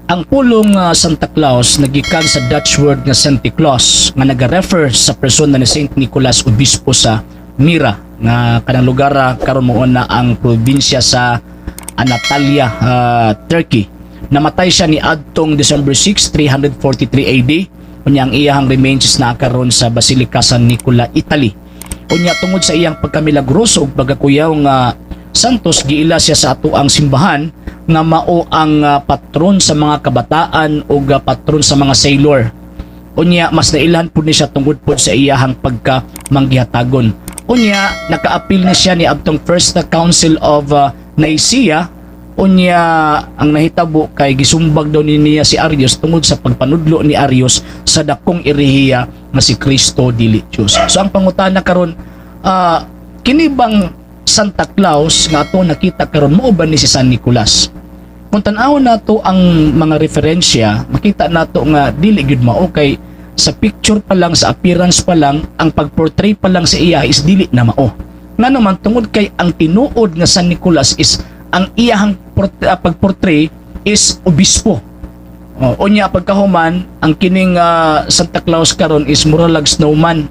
Ang pulong Santa Claus nagikan sa Dutch word nga Santa Claus nga naga-refer sa persona ni Saint Nicholas Obispo sa Mira nga kanang lugar karon mo na ang probinsya sa Anatolia, Turkey. Namatay siya ni adtong December 6, 343 AD. Unya ang iyang remains na karon sa Basilica San Nicola, Italy. Unya tungod sa iyang pagkamilagroso ug pagakuyaw nga santos giila siya sa ato ang simbahan nga mao ang patron sa mga kabataan ug patron sa mga sailor. Unya mas nailhan pud ni siya tungod pud sa iyahang pagkamanggihatagon. Unya nakaapil na siya ni adtong First Council of Nicaea. Unya ang nahitabo kay gisumbag daw niya si Arius tungod sa pagpanudlo ni Arius sa dakong erehiya nga si Kristo dili Dios. So ang pangutana karon kini bang Santa Claus nga ato nakita karon mao ba ni si San Nicolas? Kung tan-awon nato ang mga referensya, makita nato nga dili gyud mao kay sa picture pa lang, sa appearance pa lang, ang pagportray pa lang sa iya is dili na mao. Nga naman tungod kay ang tinuod nga San Nicolas is ang iyang pagportray is obispo. Unya pagkahuman ang kining Santa Claus karon is mura lag snowman.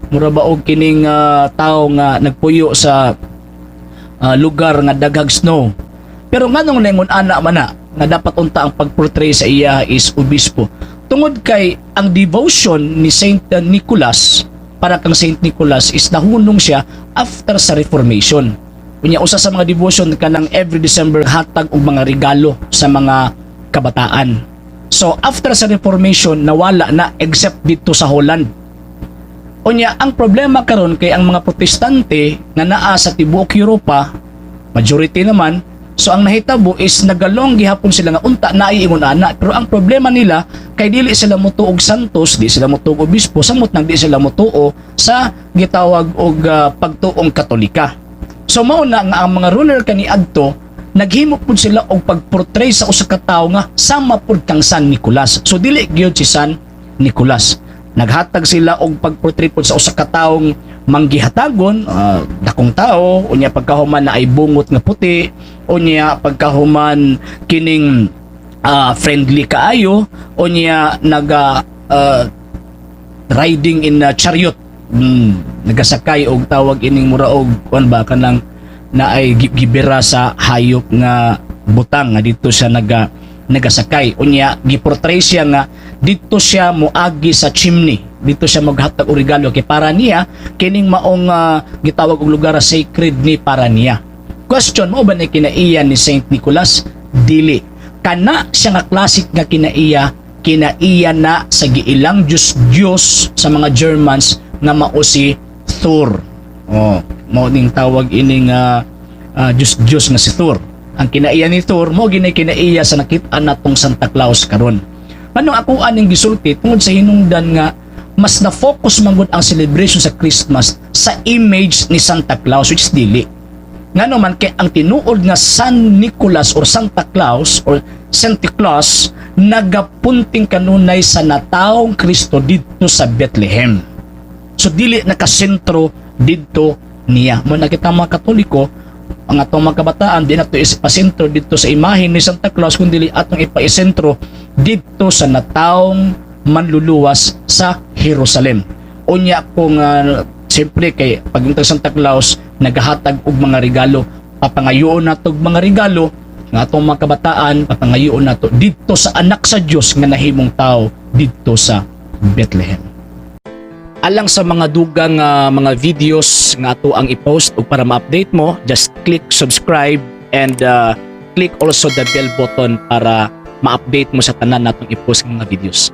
Mura ba og kining tao nga nagpuyo sa lugar nga daghang snow. Pero nganong lengon ana man na nga dapat unta ang pagportray sa iya is obispo. Tungod kay ang devotion ni Saint Nicholas para kang Saint Nicholas is nahunong siya after sa Reformation. Unya usa sa mga devotion kanang every December hatag og mga regalo sa mga kabataan. So after sa Reformation nawala na except dito sa Holland. Unya ang problema karon kay ang mga protestante nga naa sa tibuok Europa, majority naman, so ang nahitabo is nagalong gihapon sila nga unta naay ingon ana, pero ang problema nila kay dili sila motuo og santos, di sila motuo og obispo, samot nang di sila motuo sa gitawag og pagtuong Katolika. So mao na nga ang mga ruler kaniadto naghimo pud sila og pagportray sa usa ka tawo nga sama pud kang San Nicolas. So dili gyud si San Nicolas. Naghatag sila og pagportray pud sa usa ka tawong manggihatagon, dakong tao, unya pagkahuman na ay bungot nga puti, unya pagkahuman kining friendly kaayo, unya naga riding in a chariot, nagasakay og tawag ining mura og kuan ba kanang na ay gibira sa hayop nga butang nga dito siya nagasakay. Unya giportray siya nga dito siya moagi sa chimney, dito siya maghatag og regalo kay para niya kining maong gitawag og lugar sacred ni para niya. Question mo ba ni kinaiya ni Saint Nicholas? Dili. Kana siya nga classic nga kinaiya na sa giilang Diyos sa mga Germans nga mao si Thor. Mao ning tawag ining Diyos nga si Thor. Ang kinaiya ni Thor mo ginay kinaiya sa nakit-an natong Santa Claus karon. Manong ako aning gisulti tungod sa hinungdan nga mas na-focus manggod ang celebration sa Christmas sa image ni Santa Claus, which is dili. Ngano man kay ang tinuod nga San Nicolas or Santa Claus or Santa Claus nagapunting kanunay sa nataong Kristo dito sa Bethlehem. So dili nakasentro dito niya. Mo nakita mga Katoliko, ang atong mga kabataan di nato ipasentro dito sa imahe ni Santa Claus kundi atong ipaisentro dito sa nataong manluluwas sa Jerusalem. Unya kung siyempre kay pagpunta Santa Claus nagahatag og mga regalo, papangayoon nato og mga regalo nga atong mga kabataan, papangayoon nato dito sa anak sa Dios nga nahimong tao dito sa Bethlehem. Alang sa mga dugang mga videos nga ato ang i-post ug para ma-update mo, just click subscribe and click also the bell button para ma-update mo sa tanan natong i-post ng mga videos.